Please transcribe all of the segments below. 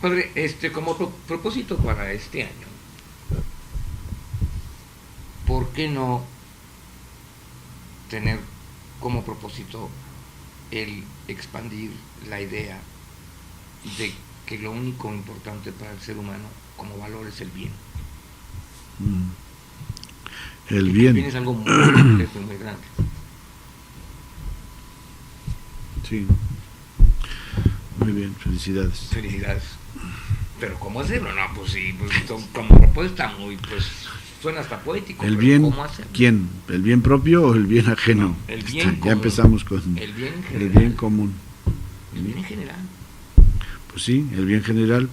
Padre, como propósito para este año, ¿por qué no tener como propósito el expandir la idea de que lo único importante para el ser humano como valor es el bien? El y bien. El bien es algo muy complejo y muy grande. Sí. Muy bien, felicidades. Felicidades. Pero ¿cómo hacerlo? No, pues sí, pues, como propuesta muy, pues suena hasta poético. El pero bien, ¿cómo hacerlo? ¿quién? ¿El bien propio o el bien ajeno? No, el bien común. Ya empezamos con el bien el bien común. El bien en general. Pues sí, el bien general,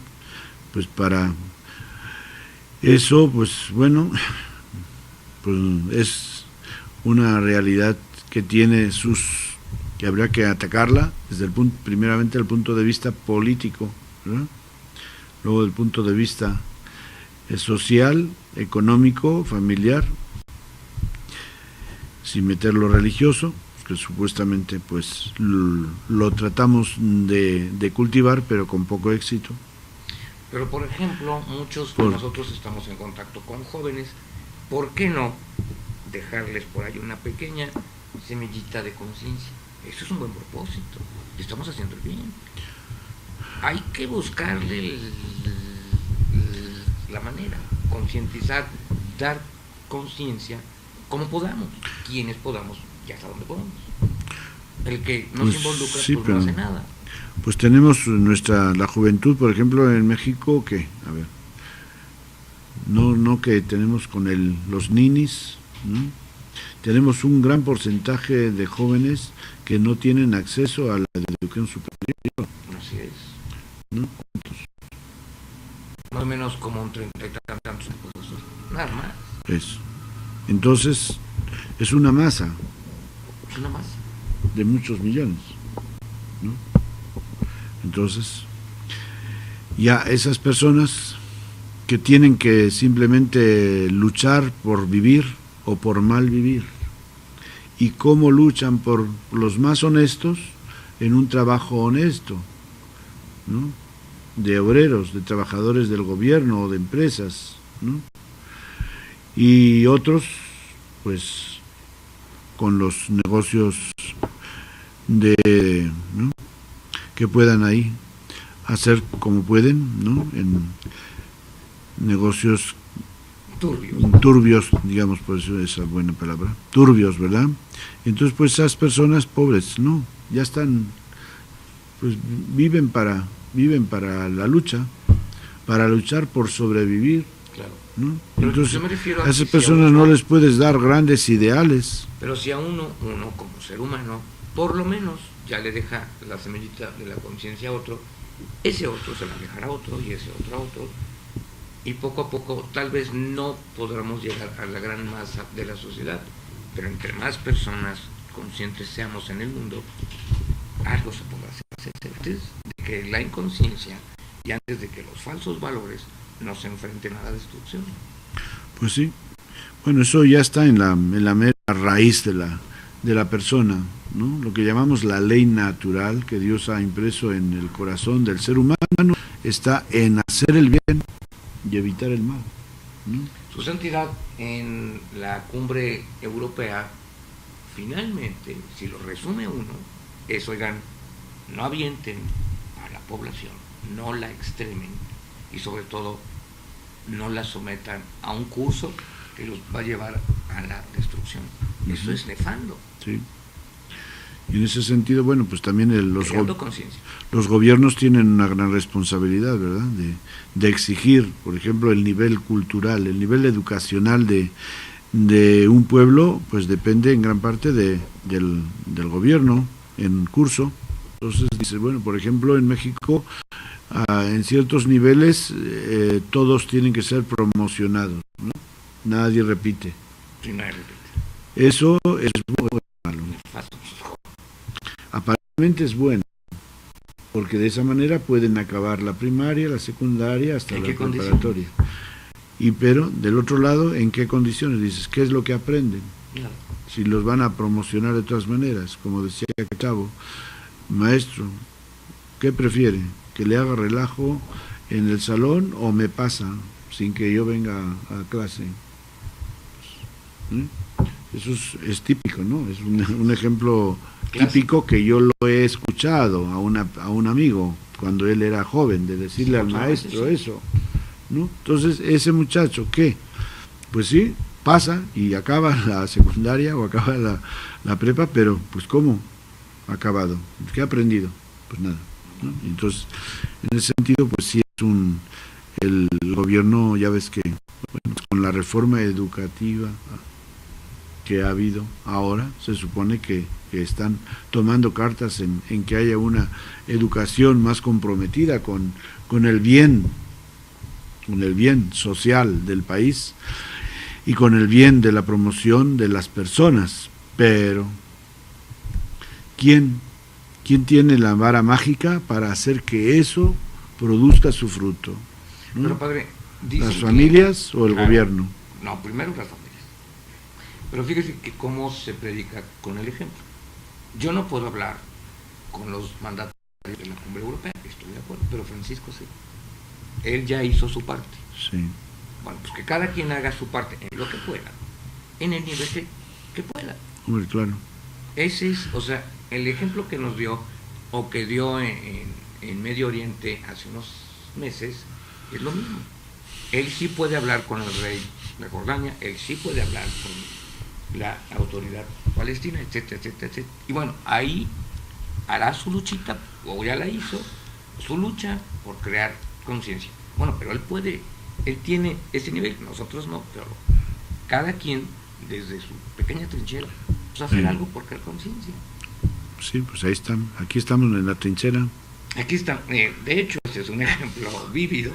pues para eso, pues bueno, pues es una realidad que tiene que habría que atacarla desde el punto, primeramente el punto de vista político, ¿verdad? Luego del punto de vista social, económico, familiar, sin meter lo religioso, que supuestamente pues lo tratamos de cultivar, pero con poco éxito. Pero por ejemplo, muchos de nosotros estamos en contacto con jóvenes. ¿Por qué no dejarles por ahí una pequeña semillita de conciencia? Eso es un buen propósito. Estamos haciendo el bien. Hay que buscarle la manera, concientizar, dar conciencia como podamos, quienes podamos, ya hasta donde podamos. El que no se involucra, sí, pues no hace nada. Pues tenemos la juventud, por ejemplo, en México, que, a ver, no que tenemos con los ninis, ¿no? Tenemos un gran porcentaje de jóvenes que no tienen acceso a la educación superior. Así es. ¿No? Más o menos como un 30 y tantos, nada más. Eso. Entonces, es una masa. Es una masa. De muchos millones, ¿no? Entonces, ya esas personas que tienen que simplemente luchar por vivir o por mal vivir, y cómo luchan por los más honestos en un trabajo honesto, ¿no? De obreros, de trabajadores del gobierno o de empresas, ¿no? Y otros, pues, con los negocios ¿no? Que puedan ahí hacer como pueden, ¿no? En negocios turbios, digamos, por eso esa buena palabra, turbios, ¿verdad? Entonces, pues esas personas pobres, ¿no? Ya están, pues viven para la lucha, para luchar por sobrevivir, claro, ¿no? Pero entonces a esas personas no les puedes dar grandes ideales. Pero si a uno como ser humano, por lo menos ya le deja la semillita de la conciencia a otro, ese otro se la dejará a otro y ese otro a otro, y poco a poco tal vez no podamos llegar a la gran masa de la sociedad, pero entre más personas conscientes seamos en el mundo, algo se podrá hacer antes de que la inconsciencia y antes de que los falsos valores nos enfrenten a la destrucción. Pues sí, bueno, eso ya está en la mera raíz de la persona, ¿no? Lo que llamamos la ley natural que Dios ha impreso en el corazón del ser humano está en hacer el bien y evitar el mal, ¿no? Su santidad en la cumbre europea, finalmente, si lo resume uno, es, oigan, no avienten a la población, no la extremen y sobre todo no la sometan a un curso que los va a llevar a la destrucción. Eso es nefando. Sí. Y en ese sentido, bueno, pues también los gobiernos tienen una gran responsabilidad, ¿verdad? De exigir, por ejemplo, el nivel cultural, el nivel educacional de un pueblo, pues depende en gran parte del gobierno en curso. Entonces dice, bueno, por ejemplo, en México, en ciertos niveles, todos tienen que ser promocionados, ¿no? Nadie repite. Sí, nadie repite. Eso es muy malo. Aparentemente es bueno, porque de esa manera pueden acabar la primaria, la secundaria, hasta la preparatoria. Pero del otro lado, ¿en qué condiciones? Dices, ¿qué es lo que aprenden? No. Si los van a promocionar de todas maneras, como decía Chavo, maestro, ¿qué prefiere? ¿Que le haga relajo en el salón o me pasa sin que yo venga a clase. Eso es típico, ¿no? Es un ejemplo típico que yo lo he escuchado a un amigo cuando él era joven, de decirle al maestro eso, ¿no? Entonces, ese muchacho, ¿qué? Pues sí, pasa y acaba la secundaria o acaba la prepa, pero pues ¿cómo ha acabado? ¿Qué ha aprendido? Pues nada, ¿no? Entonces, en ese sentido, pues sí es el gobierno, ya ves que bueno, con la reforma educativa que ha habido ahora, se supone que están tomando cartas en que haya una educación más comprometida con el bien social del país y con el bien de la promoción de las personas. Pero ¿quién tiene la vara mágica para hacer que eso produzca su fruto? ¿No? Pero padre, ¿las familias o el gobierno? No, primero las familias. Pero fíjese que cómo se predica con el ejemplo. Yo no puedo hablar con los mandatarios de la Cumbre Europea, estoy de acuerdo, pero Francisco sí. Él ya hizo su parte. Sí. Bueno, pues que cada quien haga su parte en lo que pueda, en el nivel que pueda. Muy claro. Ese es, o sea, el ejemplo que nos dio, o que dio en Medio Oriente hace unos meses, es lo mismo. Él sí puede hablar con el rey de Jordania, él sí puede hablar con la autoridad palestina, etcétera, etcétera, etcétera. Y bueno, ahí hará su luchita, o ya la hizo, su lucha por crear conciencia. Bueno, pero él tiene ese nivel, nosotros no, pero cada quien desde su pequeña trinchera pues hacer algo por crear conciencia. Sí, pues ahí están, aquí estamos en la trinchera. Aquí está, de hecho, ese es un ejemplo vívido.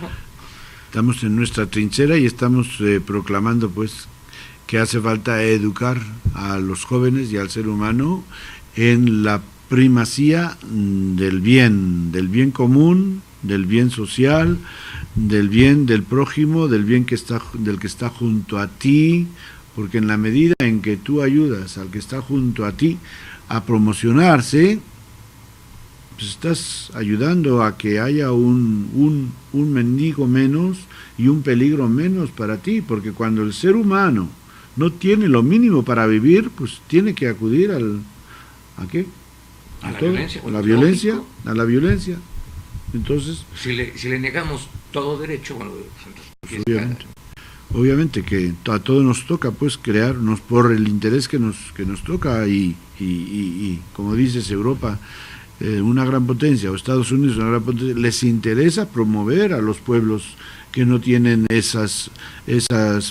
Estamos en nuestra trinchera y estamos proclamando pues que hace falta educar a los jóvenes y al ser humano en la primacía del bien común, del bien social, del bien del prójimo, del bien del que está junto a ti, porque en la medida en que tú ayudas al que está junto a ti a promocionarse, pues estás ayudando a que haya un mendigo menos y un peligro menos para ti, porque cuando el ser humano no tiene lo mínimo para vivir, pues tiene que acudir ¿a qué? A la violencia. A la violencia. Entonces, si le negamos todo derecho, bueno, pues, obviamente que a todos nos toca pues crearnos por el interés que nos toca y como dices, Europa, una gran potencia, o Estados Unidos una gran potencia, les interesa promover a los pueblos que no tienen esas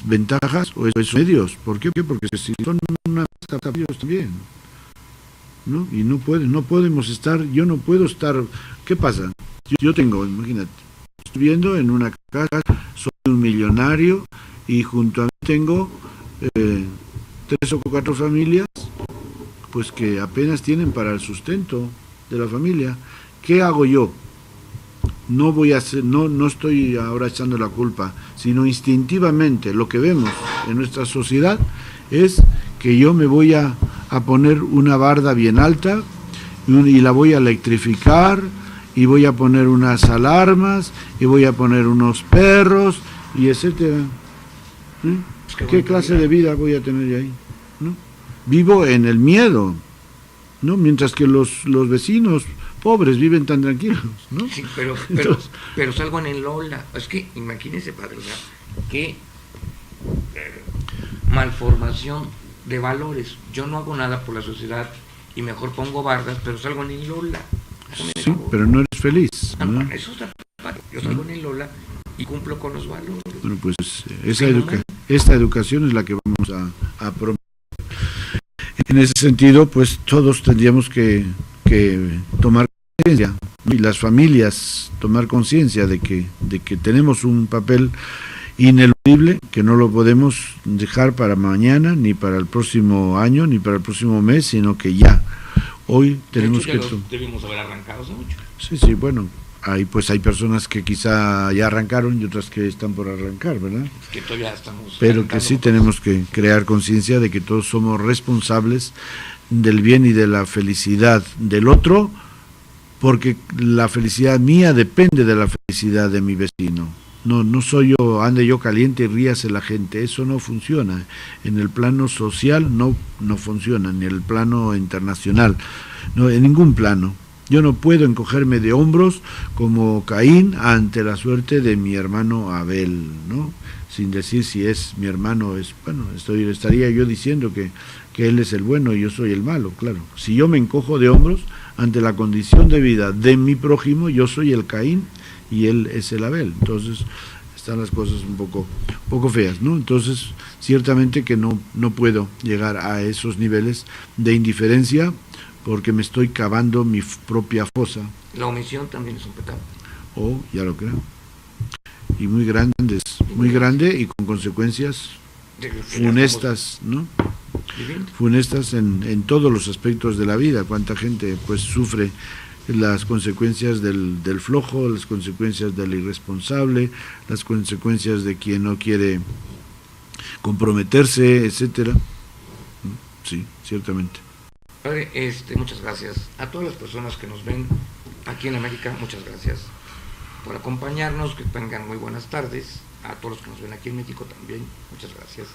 ventajas o esos medios. ¿Por qué? Porque si son una ellos también, ¿no? Y no podemos estar, yo no puedo estar, ¿qué pasa? Yo tengo, imagínate, estoy viviendo en una casa, soy un millonario y junto a mí tengo 3 o 4 familias pues que apenas tienen para el sustento de la familia. ¿Qué hago yo? No voy a hacer, no estoy ahora echando la culpa, sino instintivamente lo que vemos en nuestra sociedad es que yo me voy a poner una barda bien alta y la voy a electrificar y voy a poner unas alarmas y voy a poner unos perros y etcétera. ¿Qué clase de vida voy a tener yo ahí? ¿No? Vivo en el miedo, ¿no? Mientras que los vecinos pobres viven tan tranquilos, ¿no? Sí, pero salgo en el Lola. Es que imagínese, padre, o sea, qué malformación de valores. Yo no hago nada por la sociedad y mejor pongo bardas, pero salgo en el Lola. Sí, pero no eres feliz, ¿no? Eso está padre. Yo salgo en el Lola y cumplo con los valores. Bueno, pues esta educación es la que vamos a promover. En ese sentido, pues todos tendríamos que tomar conciencia, y las familias tomar conciencia de que tenemos un papel ineludible, que no lo podemos dejar para mañana, ni para el próximo año, ni para el próximo mes, sino que ya, hoy tenemos de hecho, que... debimos haber arrancado hace mucho. Sí, bueno, hay personas que quizá ya arrancaron y otras que están por arrancar, ¿verdad? Que todavía estamos... Pero que sí tenemos que crear conciencia de que todos somos responsables del bien y de la felicidad del otro, porque la felicidad mía depende de la felicidad de mi vecino. No soy yo, ande yo caliente y ríase la gente, eso no funciona. En el plano social no funciona, ni en el plano internacional, no, en ningún plano. Yo no puedo encogerme de hombros como Caín ante la suerte de mi hermano Abel, ¿no? Sin decir si es mi hermano, bueno, estaría yo diciendo que él es el bueno y yo soy el malo, claro. Si yo me encojo de hombros ante la condición de vida de mi prójimo, yo soy el Caín y él es el Abel. Entonces están las cosas un poco feas, ¿no? Entonces ciertamente que no puedo llegar a esos niveles de indiferencia porque me estoy cavando mi propia fosa. La omisión también es un pecado. Oh, ya lo creo. Y muy grande y con consecuencias funestas, ¿no? Funestas en todos los aspectos de la vida. Cuánta gente pues sufre las consecuencias del flojo, las consecuencias del irresponsable, las consecuencias de quien no quiere comprometerse, etcétera. Sí, ciertamente. Padre, muchas gracias a todas las personas que nos ven aquí en América. Muchas gracias por acompañarnos, que tengan muy buenas tardes. A todos los que nos ven aquí en México también, muchas gracias.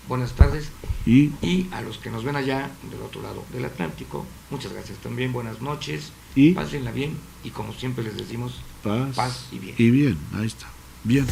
Buenas tardes. Y a los que nos ven allá del otro lado del Atlántico, muchas gracias también. Buenas noches. Pásenla bien y como siempre les decimos, paz y bien. Y bien, ahí está. Bien.